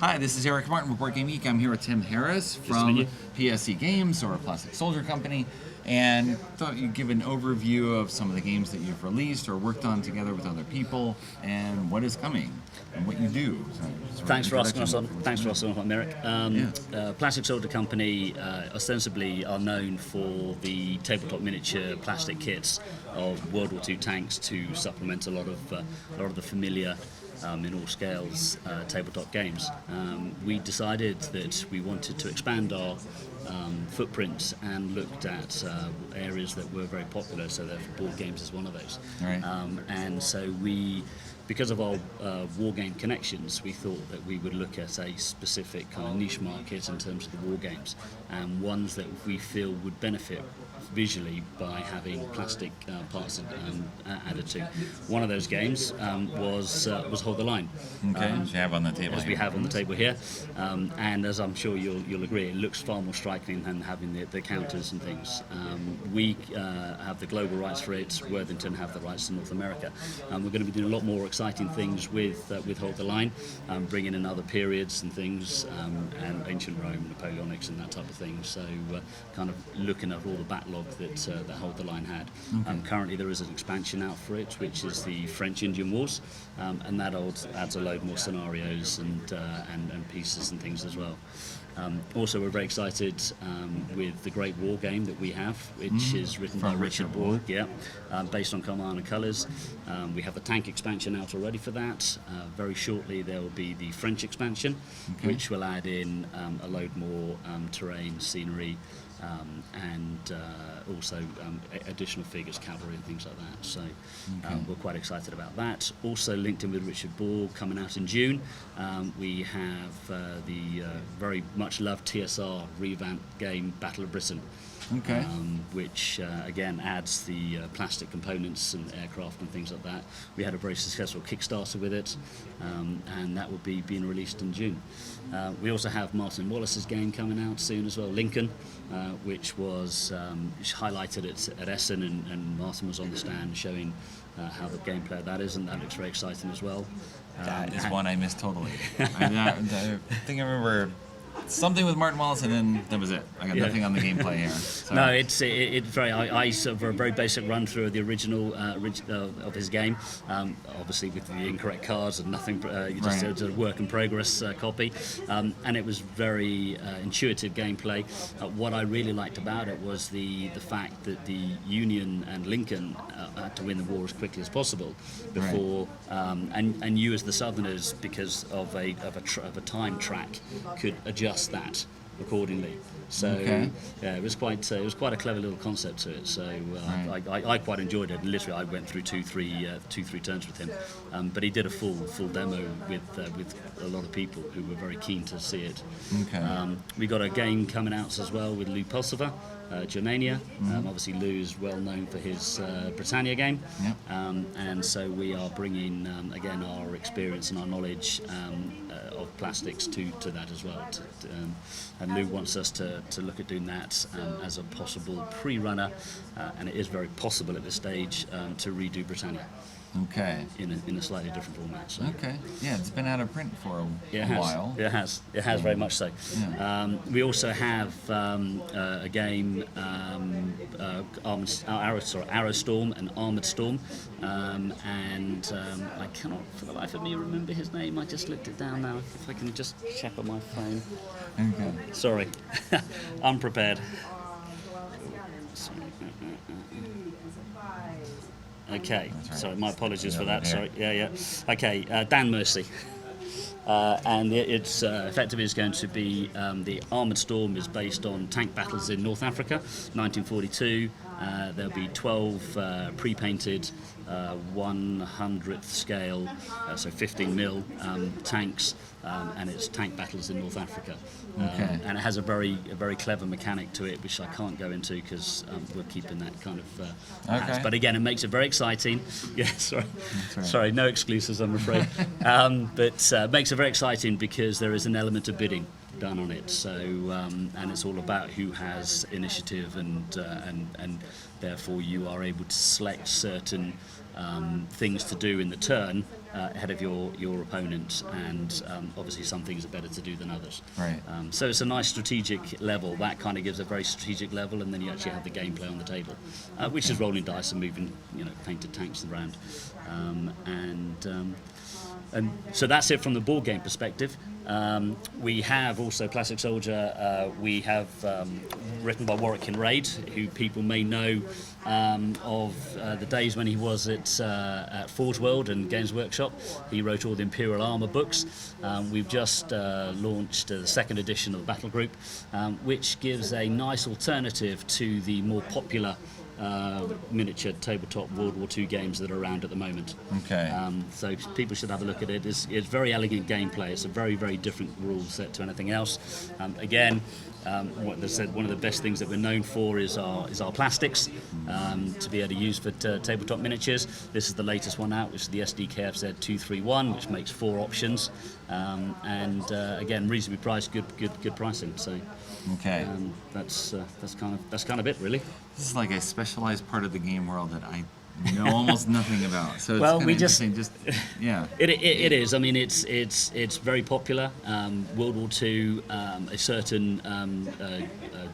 Hi, this is Eric Martin with Board Game Geek. I'm here with Tim Harris from PSC Games, or Plastic Soldier Company, and thought you'd give an overview of some of the games that you've released or worked on together with other people, and what is coming, and what you do. Thanks for asking us on. Thanks for asking on, Eric. Plastic Soldier Company ostensibly are known for the tabletop miniature plastic kits of World War II tanks to supplement a lot of the familiar, in all scales, tabletop games. We decided that we wanted to expand our footprint and looked at areas that were very popular, so therefore board games is one of those. Right. And so because of our war game connections, we thought that we would look at a specific kind of niche market in terms of the war games, and ones that we feel would benefit visually by having plastic parts added to. One of those games was Hold the Line. Okay, as you have on the table. As we have on the table here, and as I'm sure you'll agree, it looks far more striking than having the counters and things. We have the global rights for it. Worthington have the rights to North America. We're going to be doing a lot more exciting things with Hold the Line, bringing in other periods and things, and ancient Rome, Napoleonics, and that type of thing. So, kind of looking at all the backlog that Hold the Line had. Okay. Currently, there is an expansion out for it, which is the French-Indian Wars, and that adds a load more scenarios and pieces and things as well. Also, we're very excited with the Great War game that we have, which is written by Richard Borg, based on Command and Colours. We have the tank expansion out already for that. Very shortly, there will be the French expansion, which will add in a load more terrain, scenery, and also additional figures, cavalry and things like that. So we're quite excited about that. Also linked in with Richard Borg, coming out in June, we have the very much loved TSR Revamp game Battle of Britain. Okay. Which again adds the plastic components and aircraft and things like that. We had a very successful Kickstarter with it, and that will be being released in June. We also have Martin Wallace's game coming out soon as well, Lincoln, which was highlighted at Essen, and Martin was on the stand showing how the gameplay of that is, and that looks very exciting as well. That is one I missed totally. I think I remember something with Martin Wallace, and then that was it. I got nothing on the gameplay here. So. No, it's very. I sort of a very basic run through of the original of his game, obviously with the incorrect cards and nothing. Just a work in progress copy, and it was very intuitive gameplay. What I really liked about it was the fact that the Union and Lincoln had to win the war as quickly as possible before, and you as the Southerners, because of a time track, could adjust that accordingly. So it was quite a clever little concept to it. So I quite enjoyed it. And literally, I went through two, three turns with him. But he did a full demo with a lot of people who were very keen to see it. Okay. We got a game coming out as well with Lou Pulsiver, Germania. Obviously, Lou is well known for his Britannia game, and so we are bringing again our experience and our knowledge of plastics to that as well. And Lou wants us to look at doing that as a possible pre-runner, and it is very possible at this stage to redo Britannia. Okay. In a slightly different format. So. Okay. Yeah, it's been out of print for a while. It has very much so. Yeah. We also have a game, Arrow Storm and Armored Storm, and I cannot for the life of me remember his name. I just looked it down now. If I can just check on my phone. Okay. Sorry, unprepared. Okay, sorry, my apologies for that. Sorry, Okay, Dan Mercy. And it's effectively is going to be the Armoured Storm is based on tank battles in North Africa, 1942. There'll be 12 pre-painted 100th scale, so 15 mil tanks, and it's tank battles in North Africa. And it has a very clever mechanic to it, which I can't go into because we're keeping that kind of. But again, it makes it very exciting. Yeah, sorry, no exclusives, I'm afraid. But makes it very exciting because there is an element of bidding done on it. So and it's all about who has initiative, and therefore you are able to select certain things to do in the turn ahead of your opponent, and obviously some things are better to do than others. Right. So it's a nice strategic level. That kind of gives a very strategic level, and then you actually have the gameplay on the table, which is rolling dice and moving, painted tanks around, and so that's it from the board game perspective. We have also Plastic Soldier. We have written by Warwick Kinraid, who people may know of the days when he was at Forge World and Games Workshop. He wrote all the Imperial Armour books. We've just launched the second edition of the Battle Group, which gives a nice alternative to the more popular miniature tabletop World War II games that are around at the moment. Okay. So people should have a look at it. It's very elegant gameplay. It's a very, very different rule set to anything else. Again, what they said, one of the best things that we're known for is our plastics, to be able to use for tabletop miniatures. This is the latest one out, which is the SDKFZ 231, which makes 4 options, and again, reasonably priced, good pricing. So. Okay. That's kind of it, really. This is like a specialized part of the game world that I know almost nothing about. So it's well, we just yeah. It is. I mean, it's very popular. World War II. A certain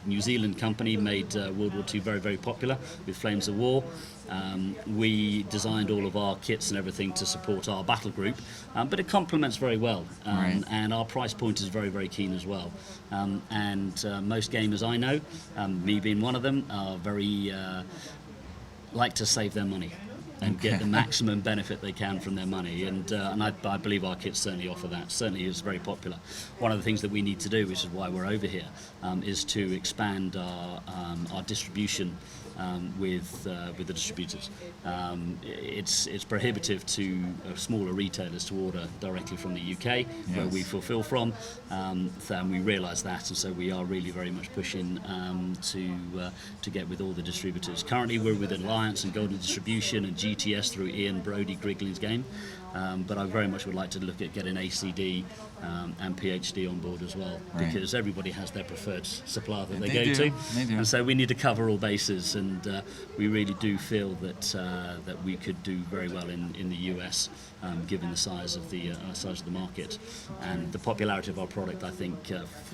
New Zealand company made World War II very, very popular with Flames of War. We designed all of our kits and everything to support our battle group, but it complements very well, Right. and our price point is very, very keen as well. And most gamers I know, me being one of them, are very like to save their money and get the maximum benefit they can from their money, and I believe our kits certainly offer that. Certainly is very popular. One of the things that we need to do, which is why we're over here, is to expand our distribution with the distributors. It's prohibitive to smaller retailers to order directly from the UK, where we fulfill from, and we realise that, and so we are really very much pushing to get with all the distributors. Currently we're with Alliance and Golden Distribution and GTS through Ian Brodie Grigling's game, but I very much would like to look at getting ACD and PhD on board as well, because everybody has their preferred supplier that they go to, and so we need to cover all bases, and we really do feel that we could do very well in the US, given the size of the market and the popularity of our product. I think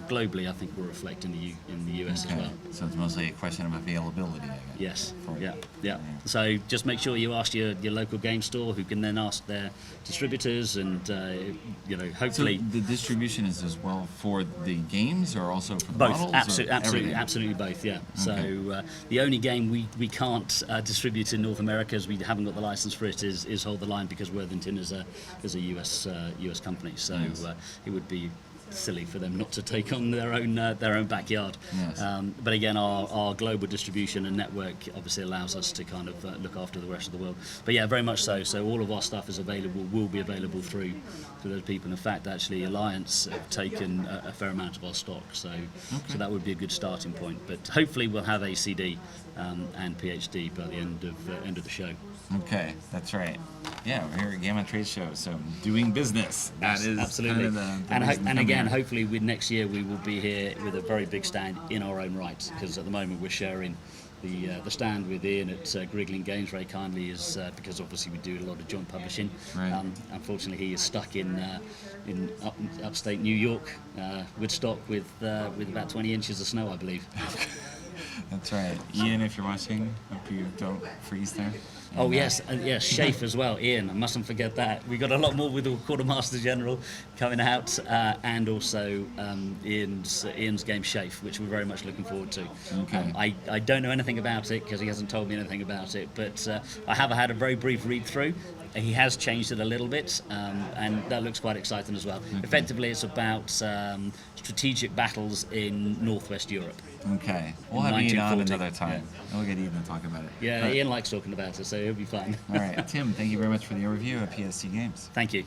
globally, I think will reflect in the US as well. So it's mostly a question of availability, I guess. Yes. Yeah. So just make sure you ask your local game store, who can then ask their distributors, and hopefully. So the distribution is as well for the games, or also for the both models? absolutely both, yeah. So the only game we can't distribute in North America, as we haven't got the license for it, is Hold the Line, because Worthington is a US company, so it would be silly for them not to take on their own backyard. Yes. But again, our global distribution and network obviously allows us to kind of look after the rest of the world. But yeah, very much so. So all of our stuff is available, will be available through those people. In fact, actually, Alliance have taken a fair amount of our stock, so that would be a good starting point. But hopefully, we'll have ACD and PhD by the end of the show. Okay, that's right. Yeah, we're here at GAMA Trade Show, so doing business. That is absolutely. Kind of and again, hopefully, next year we will be here with a very big stand in our own right, because at the moment we're sharing the stand with Ian at Grigling Games very kindly, is because obviously we do a lot of joint publishing. Right. Unfortunately, he is stuck in upstate New York, Woodstock, with about 20 inches of snow, I believe. That's right. Ian, if you're watching, hope you don't freeze there. Oh yes, Shafe as well. Ian, I mustn't forget that. We got a lot more with the Quartermaster General coming out, and also Ian's game Shafe, which we're very much looking forward to. Okay. I don't know anything about it because he hasn't told me anything about it, but I have had a very brief read through. He has changed it a little bit, and that looks quite exciting as well. Effectively, it's about strategic battles in Northwest Europe. Okay. We'll have Ian on another time. We'll get Ian to talk about it. Yeah, Ian likes talking about it, so he'll be fine. All right. Tim, thank you very much for the overview of PSC Games. Thank you.